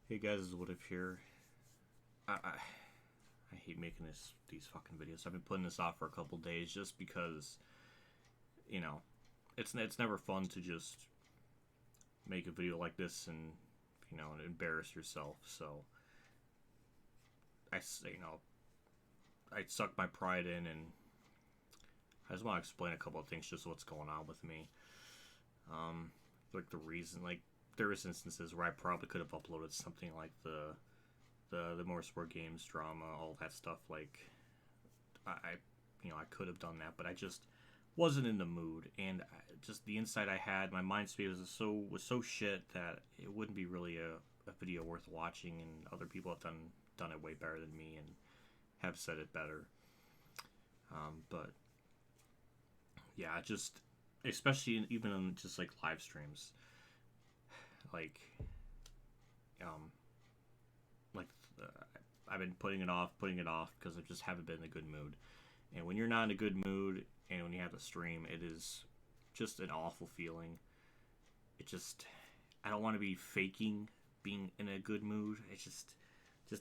Hey guys, this is What If here. I hate making these fucking videos. I've been putting this off for a couple days just because you know it's never fun to just make a video like this and embarrass yourself. So I I suck my pride in, and I just want to explain a couple of things, just what's going on with me. Like the reason, like there was instances where I probably could have uploaded something like the motorsport games drama, all that stuff. Like I could have done that, but I just wasn't in the mood, and just the insight I had, my mind space was so shit that it wouldn't be really a video worth watching. And other people have done it way better than me and have said it better. But yeah, just especially even on just like live streams, like um like uh, I've been putting it off because I just haven't been in a good mood. And when you're not in a good mood and when you have to stream, it is just an awful feeling. It just I don't want to be faking being in a good mood. It just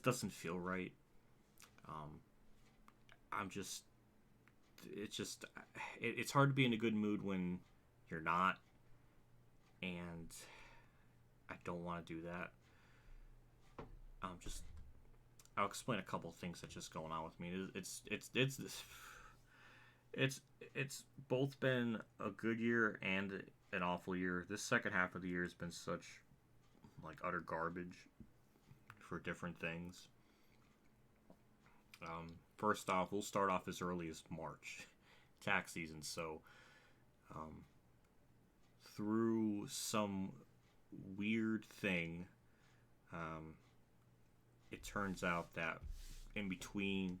doesn't feel right. Um, I'm just it's just it's hard to be in a good mood when you're not, and I don't want to do that. Just I'll explain a couple things that's just going on with me. It's it's both been a good year and an awful year. This second half of the year has been such like utter garbage for different things. First off, we'll start off as early as March, tax season. So um, through some weird thing, um, it turns out that in between,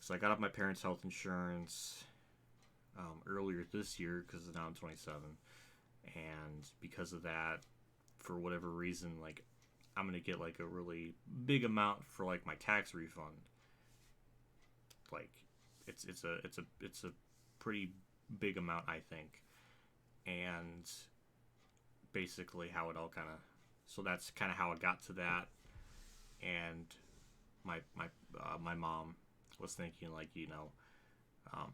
so I got off my parents' health insurance earlier this year because now I'm 27, and because of that, for whatever reason, like I'm gonna get like a really big amount for like my tax refund. Like it's a pretty big amount, I think. And basically how it all kind of, so that's kind of how it got to that. And my mom was thinking, like, um,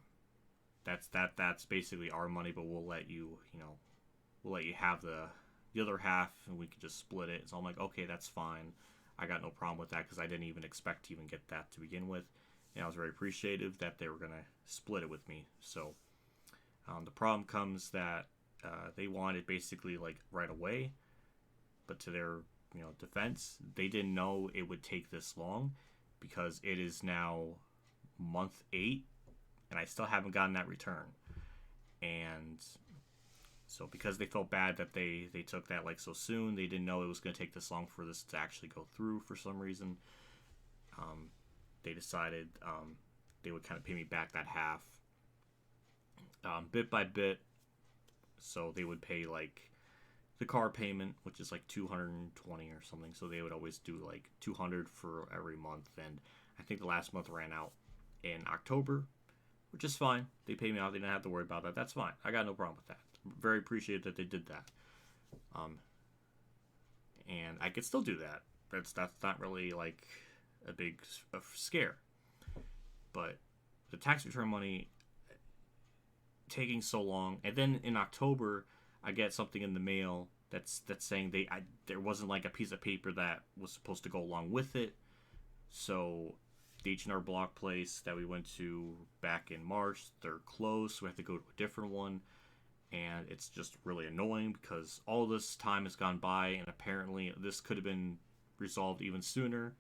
that's basically our money, but we'll let you have the other half, and we could just split it. So I'm like, okay, that's fine. I got no problem with that because I didn't even expect to even get that to begin with, and I was very appreciative that they were gonna split it with me. So the problem comes that they wanted basically like right away, but to their defense, they didn't know it would take this long because it is now month 8, and I still haven't gotten that return. And so because they felt bad that they took that like so soon, they didn't know it was going to take this long for this to actually go through for some reason. Um, they decided they would kind of pay me back that half, bit by bit. So they would pay like the car payment, which is like 220 or something. So they would always do like 200 for every month, and I think the last month ran out in October, which is fine. They paid me out. They didn't have to worry about that. That's fine. I got no problem with that. Very appreciative that they did that. Um, and I could still do that. That's not really like a big scare. But the tax return money taking so long, and then in October I get something in the mail that's saying there wasn't like a piece of paper that was supposed to go along with it. So the H&R Block place that we went to back in March, they're closed, so we have to go to a different one. And it's just really annoying because all this time has gone by, and apparently this could have been resolved even sooner.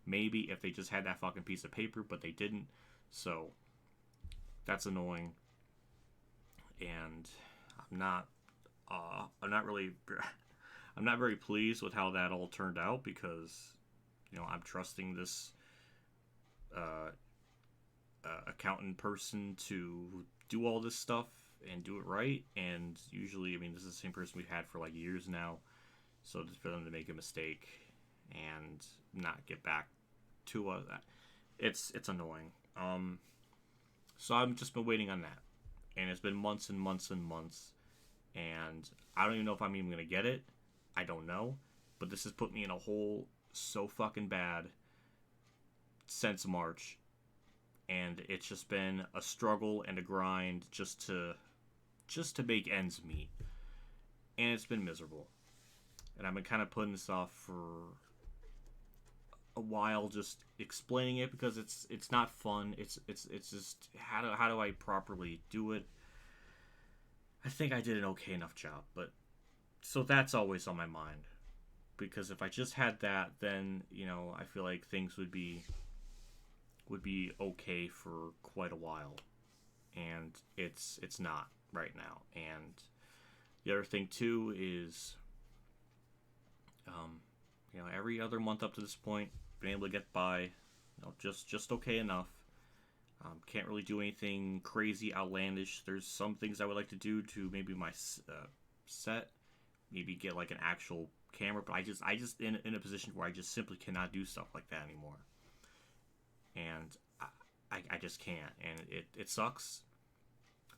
Maybe if they just had that fucking piece of paper, but they didn't. So that's annoying. And I'm not really I'm not very pleased with how that all turned out because I'm trusting this uh, accountant person to do all this stuff and do it right. And usually, I mean, this is the same person we've had for like years now. So just for them to make a mistake and not get back to us, it's annoying. So I've just been waiting on that, and it's been months and months and months, and I don't even know if I'm even gonna get it. I don't know. But this has put me in a hole so fucking bad since March. And it's just been a struggle and a grind just to make ends meet. And it's been miserable. And I've been kind of putting this off for a while, just explaining it, because it's not fun. It's just how do I properly do it? I think I did an okay enough job, but so that's always on my mind, because if I just had that, then I feel like things would be okay for quite a while, and it's not right now. And the other thing too is, every other month up to this point, been able to get by, just okay enough. Can't really do anything crazy, outlandish. There's some things I would like to do to maybe my set, maybe get like an actual camera, but I just in a position where I just simply cannot do stuff like that anymore, and I just can't, and it sucks.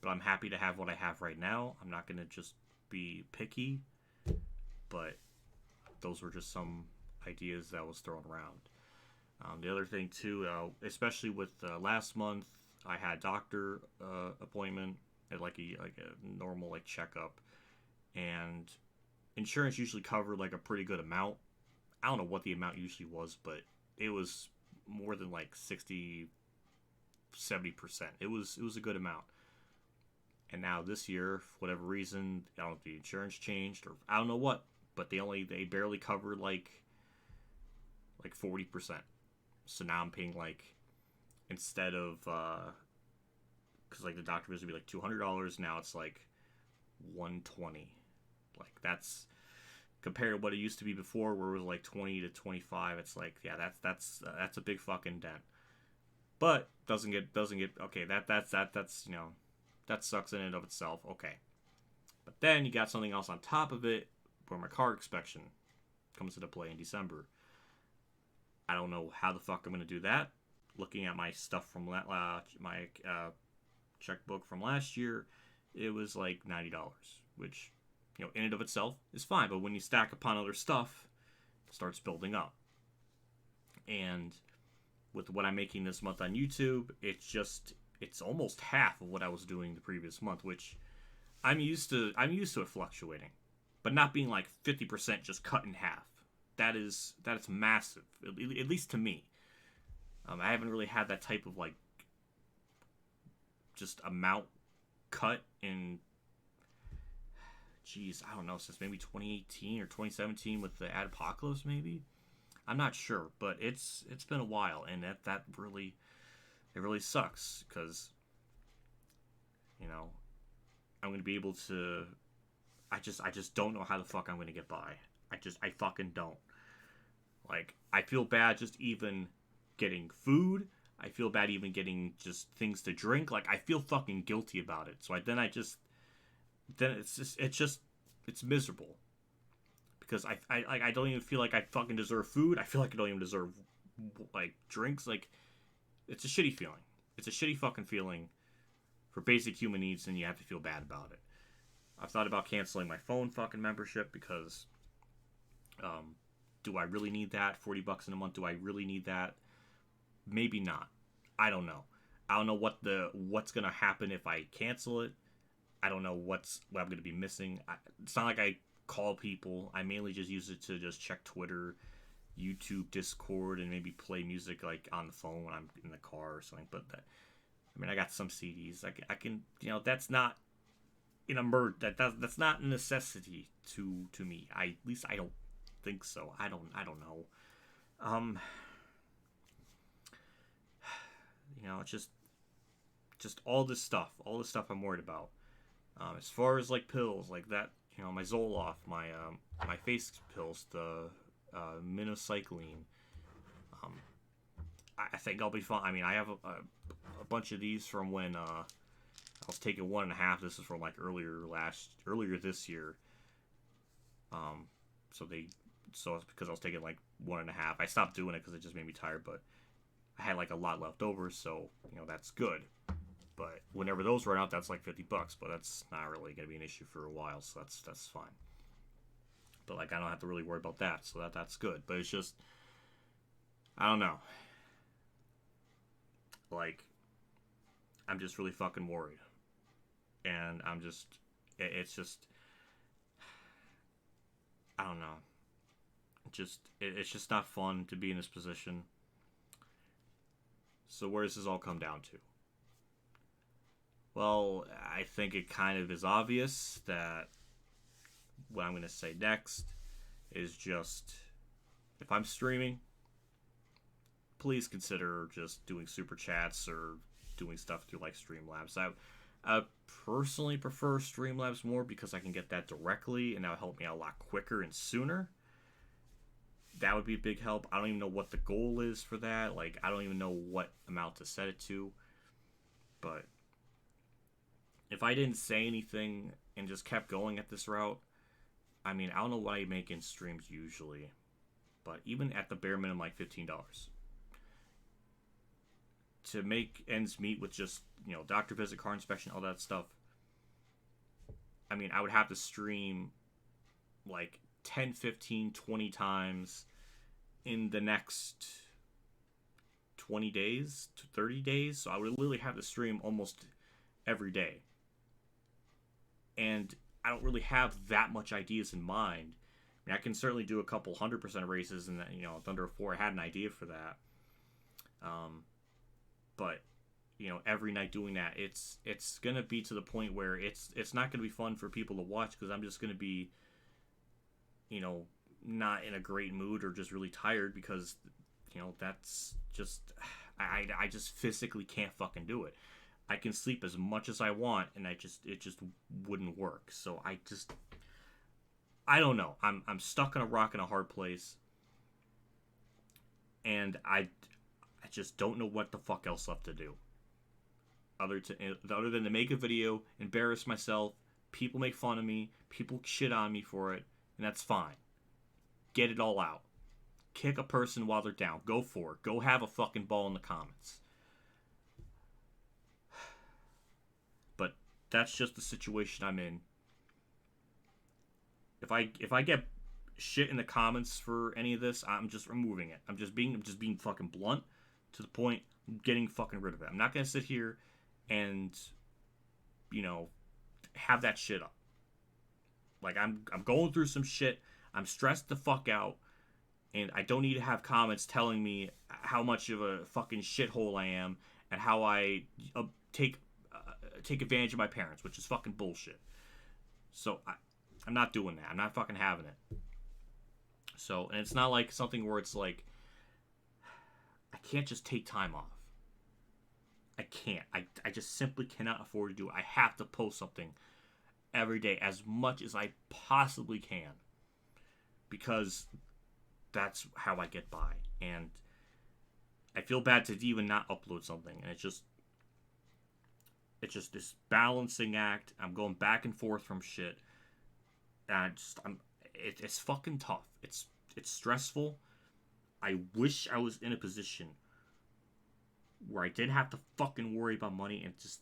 But I'm happy to have what I have right now. I'm not gonna just be picky, but those were just some ideas that was thrown around. The other thing too, especially with last month, I had doctor appointment at like a normal like checkup, and insurance usually covered like a pretty good amount. I don't know what the amount usually was, but it was more than like 60-70%. It was a good amount. And now this year, for whatever reason, I don't know if the insurance changed or I don't know what, but they barely covered like 40%. So now I'm paying like, instead of because like the doctor visit would be like $200, now it's like $120. Like that's compared to what it used to be before, where it was like 20 to 25. It's like, yeah, that's a big fucking dent. But doesn't get okay. That's that sucks in and of itself. Okay, but then you got something else on top of it, where my car inspection comes into play in December. I don't know how the fuck I'm gonna do that. Looking at my stuff from my checkbook from last year, it was like $90, which in and of itself is fine. But when you stack upon other stuff, it starts building up. And with what I'm making this month on YouTube, it's almost half of what I was doing the previous month, which I'm used to it fluctuating, but not being like 50% just cut in half. That is massive, at least to me. I haven't really had that type of like just amount cut in, geez, I don't know, since maybe 2018 or 2017 with the Adpocalypse, maybe. I'm not sure, but it's been a while, and that really sucks, because I'm gonna be able to. I just don't know how the fuck I'm gonna get by. I fucking don't. Like, I feel bad just even getting food. I feel bad even getting just things to drink. Like, I feel fucking guilty about it. So then it's miserable. Because I don't even feel like I fucking deserve food. I feel like I don't even deserve, like, drinks. Like, it's a shitty feeling. It's a shitty fucking feeling for basic human needs, and you have to feel bad about it. I've thought about canceling my phone fucking membership, because do I really need that? $40 in a month, do I really need that? Maybe not. I don't know. I don't know what's gonna happen if I cancel it. I don't know what I'm gonna be missing. It's not like I call people. I mainly just use it to just check Twitter, YouTube, Discord, and maybe play music like on the phone when I'm in the car or something. But I got some CDs. I can, that's not that's not a necessity to me. At least I don't think so. I don't know. It's just all this stuff I'm worried about. As far as like pills like that, my Zoloft, my face pills, the minocycline. I think I'll be fine. I mean, I have a bunch of these from when I was taking 1.5. This is from like earlier this year. So it's because I was taking like 1.5. I stopped doing it because it just made me tired, but I had like a lot left over, so that's good. But whenever those run out, that's like $50, but that's not really gonna be an issue for a while, so that's fine. But like I don't have to really worry about that, so that's good. But it's just I don't know. Like I'm just really fucking worried. And it's just I don't know. It's just not fun to be in this position. So where does this all come down to? Well, I think it kind of is obvious that what I'm going to say next is just if I'm streaming, please consider just doing super chats or doing stuff through like Streamlabs. I personally prefer Streamlabs more because I can get that directly and that would help me out a lot quicker and sooner. That would be a big help. I don't even know what the goal is for that. Like, I don't even know what amount to set it to. But if I didn't say anything and just kept going at this route, I mean, I don't know what I make in streams usually. But even at the bare minimum, like $15. To make ends meet with just, doctor visit, car inspection, all that stuff. I mean, I would have to stream like 10, 15, 20 times in the next 20 days to 30 days. So I would literally have to stream almost every day. And I don't really have that much ideas in mind. I mean, I can certainly do a couple 100% races and, Thunder 4, I had an idea for that. But, every night doing that, it's going to be to the point where it's not going to be fun for people to watch because I'm just going to be, not in a great mood or just really tired because, that's just, I just physically can't fucking do it. I can sleep as much as I want and it just wouldn't work. So I don't know. I'm stuck in a rock and a hard place. And I just don't know what the fuck else left to do. Other than to make a video, embarrass myself, people make fun of me, people shit on me for it, and that's fine. Get it all out. Kick a person while they're down. Go for it. Go have a fucking ball in the comments. But that's just the situation I'm in. If I get shit in the comments for any of this, I'm just removing it. I'm just being fucking blunt to the point. I'm getting fucking rid of it. I'm not gonna sit here and have that shit up. Like I'm going through some shit. I'm stressed the fuck out, and I don't need to have comments telling me how much of a fucking shithole I am and how I take advantage of my parents, which is fucking bullshit. So I'm not doing that. I'm not fucking having it. So, and it's not like something where it's like I can't just take time off. I can't. I just simply cannot afford to do it. I have to post something every day as much as I possibly can. Because that's how I get by. And I feel bad to even not upload something. And it's just this balancing act. I'm going back and forth from shit. And it's fucking tough. It's stressful. I wish I was in a position where I didn't have to fucking worry about money and just,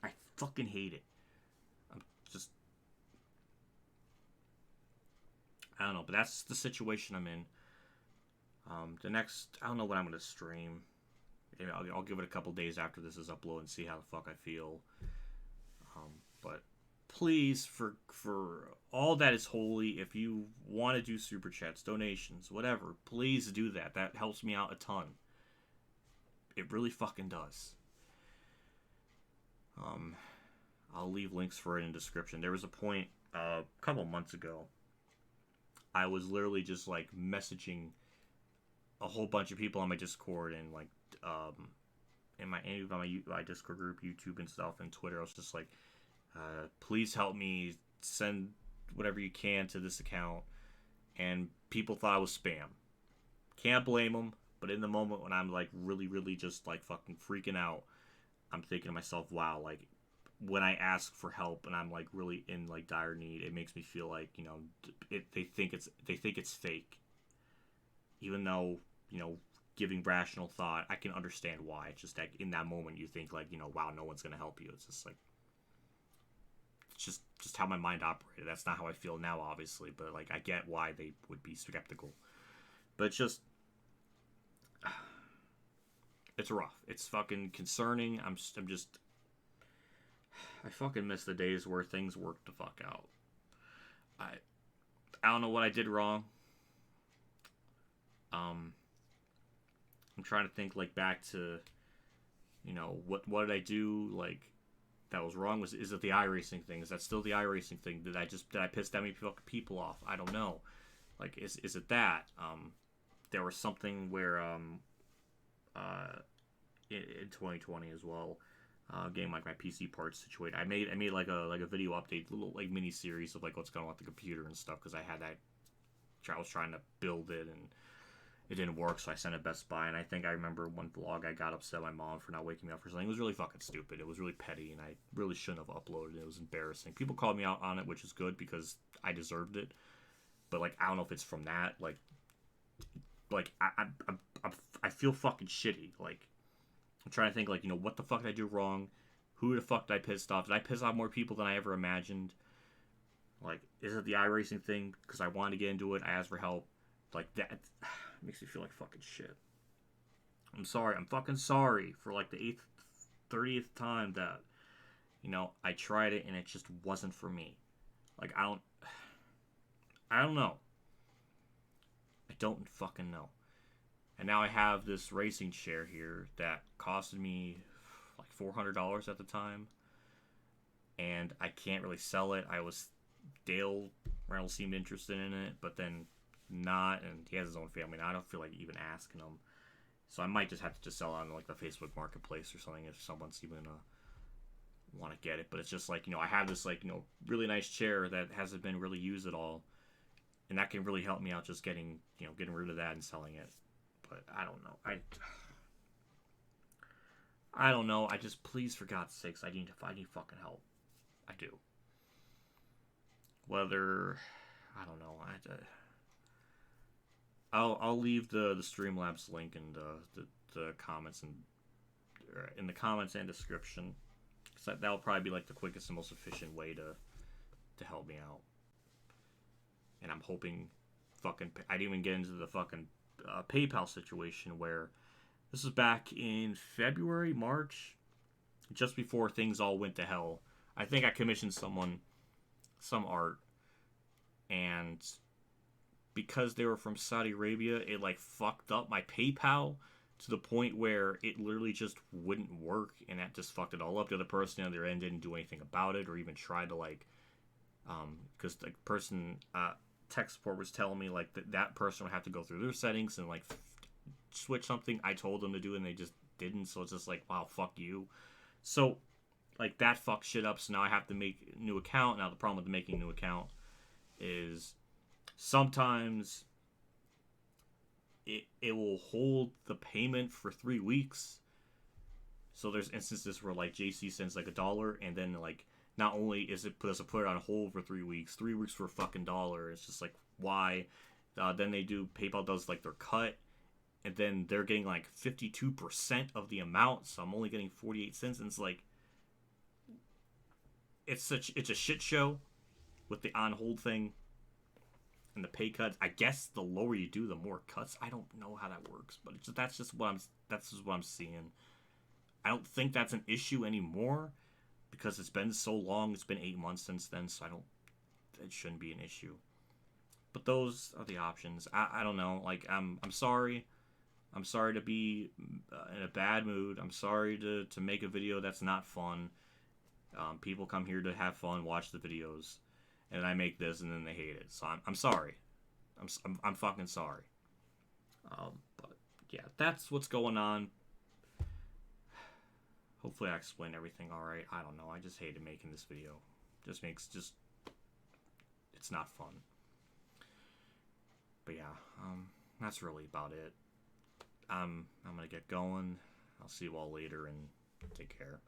I fucking hate it. I don't know, but that's the situation I'm in. The next, I don't know when I'm going to stream. Maybe I'll give it a couple days after this is uploaded and see how the fuck I feel. But please, for all that is holy, if you want to do super chats, donations, whatever, please do that. That helps me out a ton. It really fucking does. I'll leave links for it in the description. There was a point a couple months ago. I was literally just like messaging a whole bunch of people on my Discord and like in my Discord group, YouTube and stuff, and Twitter. I was just like, please help me, send whatever you can to this account. And people thought it was spam. Can't blame them, but in the moment when I'm like really, really just like fucking freaking out, I'm thinking to myself, wow, like when I ask for help and I'm like really in like dire need, it makes me feel like, they think it's fake. Even though, giving rational thought, I can understand why. It's just like in that moment you think like, wow, no one's gonna help you. It's just like, it's just just how my mind operated. That's not how I feel now, obviously, but like I get why they would be skeptical. But it's just, it's rough. It's fucking concerning. I'm just, I fucking miss the days where things worked the fuck out. I I don't know what I did wrong. I'm trying to think like back to, what did I do like that was wrong? Is it the iRacing thing? Is that still the iRacing thing? Did I piss that many people off? I don't know. Like is it that? There was something where in 2020 as well. Getting like my PC parts situated. I made like a video update, little like mini series of like what's going on with the computer and stuff, because I had that. I was trying to build it and it didn't work, so I sent it Best Buy. And I think I remember one vlog I got upset at my mom for not waking me up for something. It was really fucking stupid. It was really petty, and I really shouldn't have uploaded it. It was embarrassing. People called me out on it, which is good because I deserved it. But like I don't know if it's from that. I feel fucking shitty. Like I'm trying to think like what the fuck did I do wrong? Who the fuck did I piss off? Did I piss off more people than I ever imagined? Like, is it the iRacing thing? Because I wanted to get into it. I asked for help. Like, that makes me feel like fucking shit. I'm sorry. I'm fucking sorry for, like, the 30th time that, I tried it and it just wasn't for me. Like, I don't know. I don't fucking know. And now I have this racing chair here that costed me, like, $400 at the time. And I can't really sell it. Dale Reynolds seemed interested in it, but then not, and he has his own family now. I don't feel like even asking him, so I might just have to just sell it on like the Facebook Marketplace or something if someone's even want to get it. But it's just like I have this like really nice chair that hasn't been really used at all, and that can really help me out just getting rid of that and selling it. But I don't know. I don't know. I just, please, for God's sakes, I need fucking help. I do. Whether, I don't know. I'll leave the Streamlabs link in the comments and in the comments and description, because that'll probably be like the quickest and most efficient way to help me out. And I'm hoping I didn't even get into the fucking PayPal situation where this was back in February, March, just before things all went to hell. I think I commissioned someone some art, and because they were from Saudi Arabia, it like fucked up my PayPal to the point where it literally just wouldn't work, and that just fucked it all up. The other person on the other end didn't do anything about it or even try to like because the person tech support was telling me like that person would have to go through their settings and like switch something I told them to do, and they just didn't. So it's just like, wow, fuck you. So like that fucked shit up. So now I have to make a new account. Now the problem with making a new account is sometimes it will hold the payment for 3 weeks. So there's instances where like JC sends like $1, and then like not only does it put it on hold for 3 weeks, 3 weeks for a fucking $1. It's just like, why? Then PayPal does like their cut, and then they're getting like 52% of the amount, so I'm only getting 48 cents, and it's like, it's a shit show with the on hold thing and the pay cuts. I guess the lower you do, the more cuts. I don't know how that works, but that's just what I'm seeing. I don't think that's an issue anymore because it's been so long. It's been 8 months since then, so it shouldn't be an issue. But those are the options. I don't know. Like I'm sorry. I'm sorry to be in a bad mood. I'm sorry to make a video that's not fun. People come here to have fun, watch the videos, and I make this, and then they hate it. So I'm sorry. I'm fucking sorry. But yeah, that's what's going on. Hopefully I explained everything all right. I don't know. I just hated making this video. It's not fun. But yeah, that's really about it. I'm gonna get going. I'll see you all later, and take care.